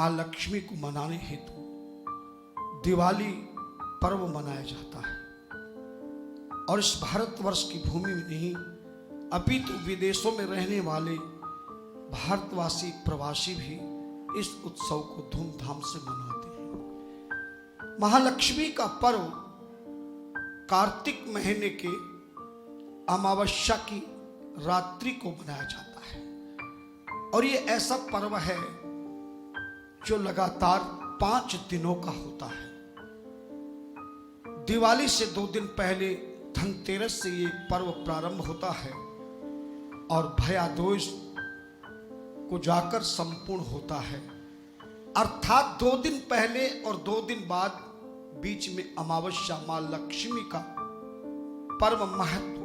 माँ लक्ष्मी को मनाने हेतु दिवाली पर्व मनाया जाता है। और इस भारतवर्ष की भूमि में नहीं अपितु विदेशों में रहने वाले भारतवासी प्रवासी भी इस उत्सव को धूमधाम से मनाते हैं। महालक्ष्मी का पर्व कार्तिक महीने के अमावस्या की रात्रि को मनाया जाता है और ये ऐसा पर्व है जो लगातार 5 दिनों का होता है। दिवाली से 2 दिन पहले धनतेरस से ये पर्व प्रारंभ होता है और भयादोष को जाकर संपूर्ण होता है। अर्थात 2 दिन पहले और 2 दिन बाद बीच में अमावस्या मां लक्ष्मी का पर्व महत्व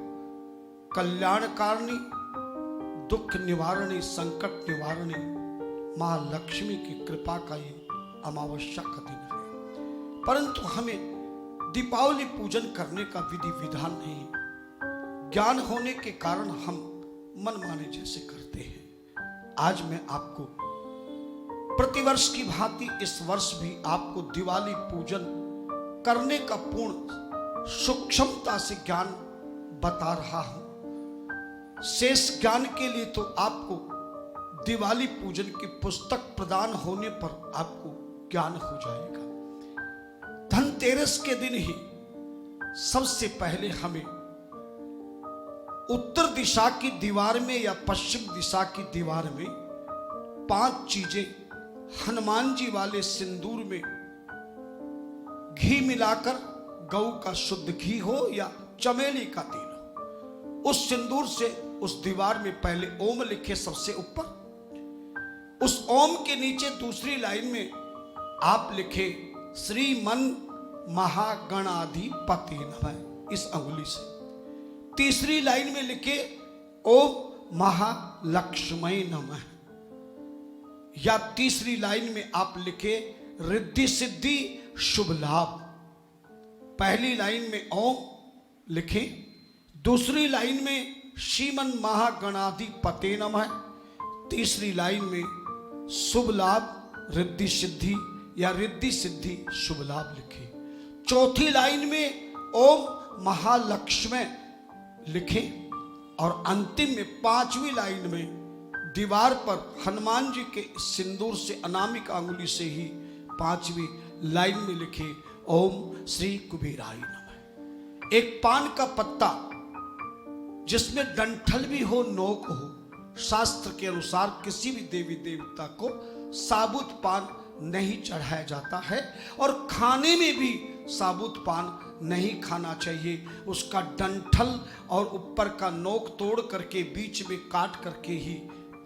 कल्याणकारिणी, दुख निवारणी, संकट निवारणी मां लक्ष्मी की कृपा का ये अमावस्या का दिन है। परंतु हमें दीपावली पूजन करने का विधि विधान नहीं, ज्ञान होने के कारण हम मनमाने जैसे करते हैं। आज मैं आपको प्रतिवर्ष की भांति इस वर्ष भी आपको दिवाली पूजन करने का पूर्ण सूक्ष्मता से ज्ञान बता रहा हूं। शेष ज्ञान के लिए तो आपको दिवाली पूजन की पुस्तक प्रदान होने पर आपको ज्ञान हो जाएगा। धनतेरस के दिन ही सबसे पहले हमें उत्तर दिशा की दीवार में या पश्चिम दिशा की दीवार में 5 चीजें हनुमान जी वाले सिंदूर में घी मिलाकर, गऊ का शुद्ध घी हो या चमेली का तेल हो, उस सिंदूर से उस दीवार में पहले ओम लिखे सबसे ऊपर। उस ओम के नीचे दूसरी लाइन में आप लिखे श्रीमन महागणाधिपति नमः इस अंगुली से। तीसरी लाइन में लिखे ओम महालक्ष्मी नमः, या तीसरी लाइन में आप लिखे रिद्धि सिद्धि शुभ लाभ। पहली लाइन में ओम लिखे, दूसरी लाइन में श्रीमन महागणाधिपते नमः, तीसरी लाइन में शुभ लाभ रिद्धि सिद्धि या रिद्धि सिद्धि शुभ लाभ लिखे, चौथी लाइन में ओम महालक्ष्मी लिखे और अंतिम में 5वीं लाइन में दीवार पर हनुमान जी के सिंदूर से अनामिक अंगुली से ही 5वीं लाइन में लिखे ओम श्री कुबेराय नमः। एक पान का पत्ता जिसमें डंठल भी हो, नोक हो, शास्त्र के अनुसार किसी भी देवी देवता को साबुत पान नहीं चढ़ाया जाता है और खाने में भी साबुत पान नहीं खाना चाहिए। उसका डंठल और ऊपर का नोक तोड़ करके बीच में काट करके ही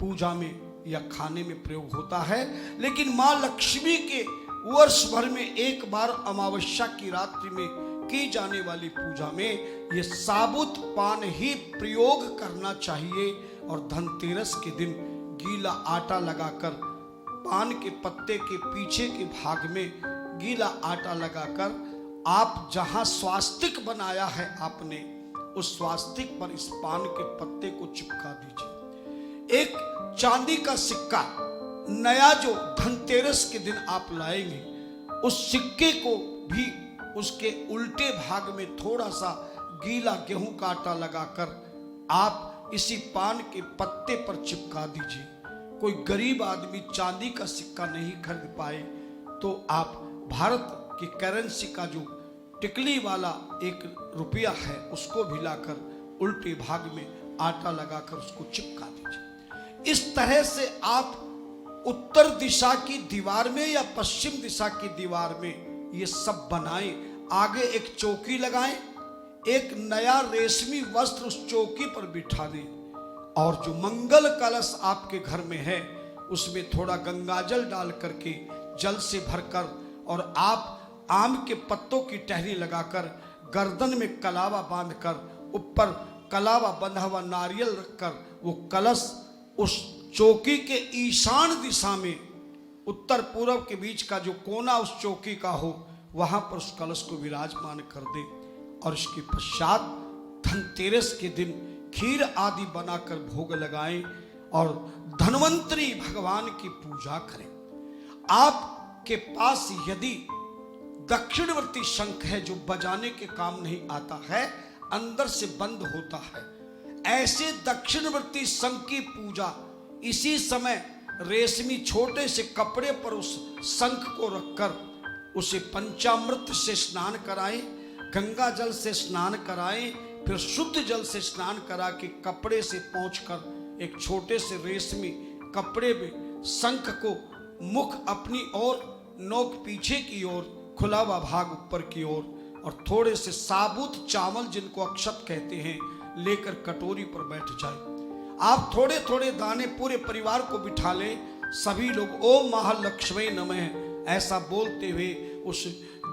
पूजा में या खाने में प्रयोग होता है। लेकिन मां लक्ष्मी के वर्ष भर में एक बार अमावस्या की रात्रि में की जाने वाली पूजा में ये साबुत पान ही प्रयोग करना चाहिए। और धनतेरस के दिन गीला आटा लगाकर, पान के पत्ते के पीछे के भाग में गीला आटा लगाकर आप जहां स्वास्तिक बनाया है आपने, उस स्वास्तिक पर इस पान के पत्ते को चिपका दीजिए। एक चांदी का सिक्का नया जो धनतेरस के दिन आप लाएंगे, उस सिक्के को भी उसके उल्टे भाग में थोड़ा सा गीला गेहूं का आटा लगाकर आप इसी पान के पत्ते पर चिपका दीजिए। कोई गरीब आदमी चांदी का सिक्का नहीं खरीद पाए तो आप भारत की करेंसी का जो टिकली वाला 1 रुपया है उसको भी लाकर उल्टे भाग में आटा लगाकर उसको चिपका दीजिए। इस तरह से आप उत्तर दिशा की दीवार में या पश्चिम दिशा की दीवार में ये सब बनाएं। आगे एक चौकी लगाएं, एक नया रेशमी वस्त्र उस चौकी पर बिठा दें और जो मंगल कलश आपके घर में है उसमें थोड़ा गंगाजल डाल करके जल से भरकर और आप आम के पत्तों की टहनी लगाकर गर्दन में कलावा बांधकर ऊपर कलावा बंधा हुआ नारियल रखकर वो कलश उस चौकी के ईशान दिशा में, उत्तर पूर्व के बीच का जो कोना उस चौकी का हो वहां पर उस कलश को विराजमान कर दे। और इसके पश्चात धनतेरस के दिन खीर आदि बनाकर भोग लगाएं और धन्वंतरी भगवान की पूजा करें। आपके पास यदि दक्षिणवर्ती शंख है जो बजाने के काम नहीं आता है, अंदर से बंद होता है, ऐसे दक्षिणवर्ती शंख की पूजा इसी समय रेशमी छोटे से कपड़े पर उस शंख को रखकर उसे पंचामृत से स्नान कराएं, गंगा जल से स्नान कराएं, फिर शुद्ध जल से स्नान करा के कपड़े से पोंछकर एक छोटे से रेशमी कपड़े में शंख को मुख अपनी ओर, नोक पीछे की ओर, खुला हुआ भाग ऊपर की ओर, और थोड़े से साबुत चावल जिनको अक्षत कहते हैं लेकर कटोरी पर बैठ जाए। आप थोड़े थोड़े दाने पूरे परिवार को बिठा लें, सभी लोग ओम महालक्ष्मी नमः ऐसा बोलते हुए उस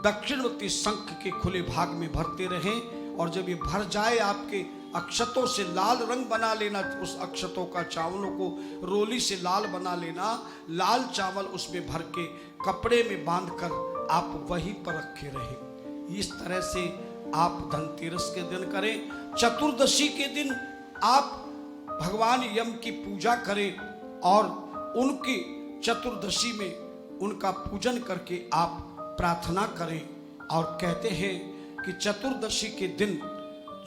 दक्षिणवर्ती शंख के खुले भाग में भरते रहें। और जब ये भर जाए आपके अक्षतों से लाल रंग बना लेना, उस अक्षतों का चावलों को रोली से लाल बना लेना, लाल चावल उसमें भर के कपड़े में बांधकर आप वहीं पर रखे रहें। इस तरह से आप धनतेरस के दिन करें। चतुर्दशी के दिन आप भगवान यम की पूजा करें और उनकी चतुर्दशी में उनका पूजन करके आप प्रार्थना करें। और कहते हैं कि चतुर्दशी के दिन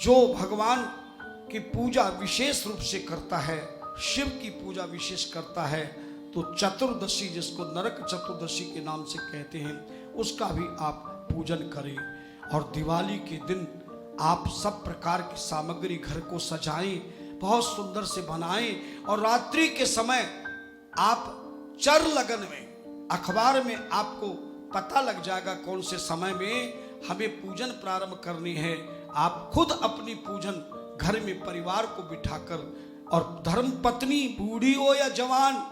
जो भगवान की पूजा विशेष रूप से करता है, शिव की पूजा विशेष करता है, तो चतुर्दशी जिसको नरक चतुर्दशी के नाम से कहते हैं, उसका भी आप पूजन करें। और दिवाली के दिन आप सब प्रकार की सामग्री घर को सजाएं, बहुत सुंदर से बनाएं, और रात्रि के समय आप चर लगन में, अखबार में आपको पता लग जाएगा कौन से समय में हमें पूजन प्रारंभ करनी है। आप खुद अपनी पूजन घर में परिवार को बिठाकर, और धर्म पत्नी बूढ़ी हो या जवान,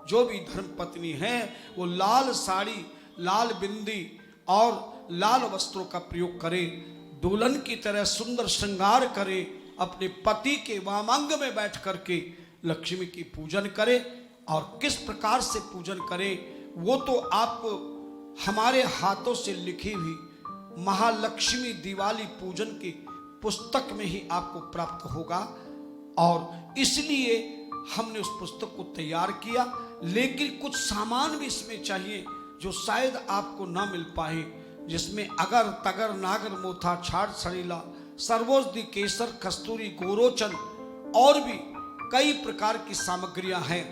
जो भी धर्म पत्नी है वो लाल साड़ी, लाल बिंदी और लाल वस्त्रों का प्रयोग करे, दुल्हन की तरह सुंदर श्रृंगार करे, अपने पति के वामांग में बैठ करके लक्ष्मी की पूजन करे। और किस प्रकार से पूजन करे वो तो आपको हमारे हाथों से लिखी हुई महालक्ष्मी दिवाली पूजन की पुस्तक में ही आपको प्राप्त होगा। और इसलिए हमने उस पुस्तक को तैयार किया, लेकिन कुछ सामान भी इसमें चाहिए जो शायद आपको ना मिल पाए, जिसमें अगर तगर नागर मोथा छाड़ सड़ीला सर्वोदि केसर कस्तूरी गोरोचन और भी कई प्रकार की सामग्रियां हैं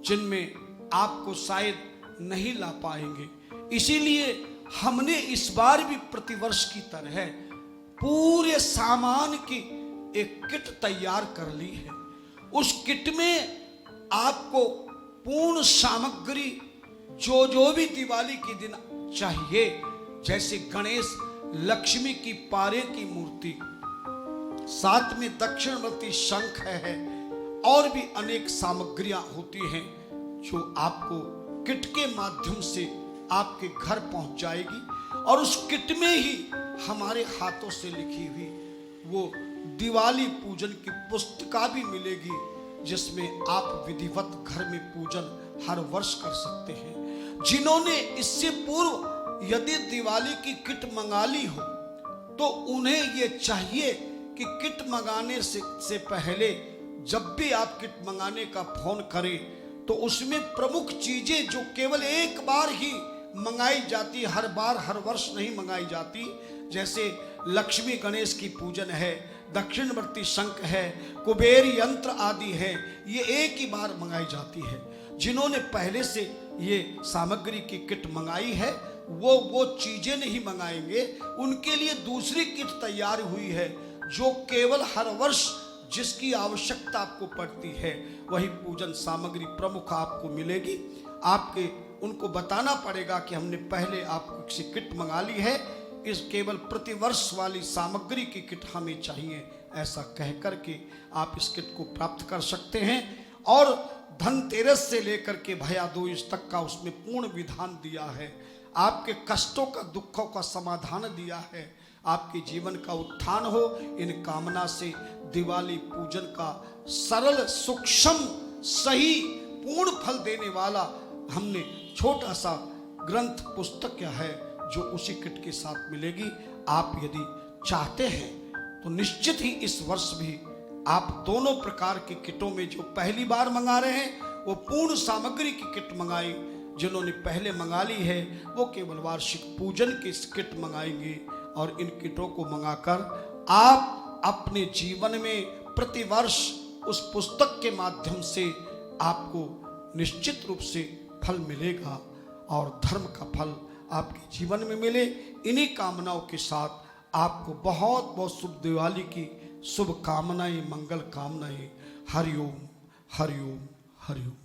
जिनमें आपको शायद नहीं ला पाएंगे। इसीलिए हमने इस बार भी प्रतिवर्ष की तरह पूरे सामान की एक किट तैयार कर ली है। उस किट में आपको पूर्ण सामग्री जो भी दिवाली के दिन चाहिए, जैसे गणेश लक्ष्मी की पारे की मूर्ति, साथ में दक्षिणवर्ती शंख है, और भी अनेक सामग्रियां होती हैं जो आपको किट के माध्यम से आपके घर पहुंच जाएगी। और उस किट में ही हमारे हाथों से लिखी हुई वो दिवाली पूजन की पुस्तिका भी मिलेगी, जिसमें आप विधिवत घर में पूजन हर वर्ष कर सकते हैं। जिन्होंने इससे पूर्व यदि दिवाली की किट मंगा ली हो तो उन्हें ये चाहिए कि किट मंगाने से पहले जब भी आप किट मंगाने का फोन करें तो उसमें प्रमुख चीजें जो केवल एक बार ही मंगाई जाती, हर बार हर वर्ष नहीं मंगाई जाती, जैसे लक्ष्मी गणेश की पूजन है, दक्षिणवर्ती शंख है, कुबेर यंत्र आदि है, ये एक ही बार मंगाई जाती है। जिन्होंने पहले से ये सामग्री की किट मंगाई है वो चीजें नहीं मंगाएंगे, उनके लिए दूसरी किट तैयार हुई है जो केवल हर वर्ष जिसकी आवश्यकता आपको पड़ती है वही पूजन सामग्री प्रमुख आपको मिलेगी। आपके उनको बताना पड़ेगा कि हमने पहले आपको किसी किट मंगा ली है, इस केवल प्रतिवर्ष वाली सामग्री की किट हमें चाहिए, ऐसा कह करके आप इस किट को प्राप्त कर सकते हैं। और धनतेरस से लेकर के भैया दूज तक का उसमें पूर्ण विधान दिया है, आपके कष्टों का दुखों का समाधान दिया है, आपके जीवन का उत्थान हो, इन कामना से दिवाली पूजन का सरल सूक्ष्म सही पूर्ण फल देने वाला हमने छोटा सा ग्रंथ पुस्तक क्या है जो उसी किट के साथ मिलेगी। आप यदि चाहते हैं तो निश्चित ही इस वर्ष भी आप दोनों प्रकार की किटों में जो पहली बार मंगा रहे हैं वो पूर्ण सामग्री की किट मंगाएं, जिन्होंने पहले मंगा ली है वो केवल वार्षिक पूजन की किट मंगाएंगे और इन किटों को मंगाकर आप अपने जीवन में प्रतिवर्ष उस पुस्तक के माध्यम से आपको निश्चित रूप से फल मिलेगा और धर्म का फल आपके जीवन में मिले। इन्हीं कामनाओं के साथ आपको बहुत बहुत शुभ दिवाली की शुभ कामनाएं, मंगल कामनाएं। हरिओम हरिओम हरिओम।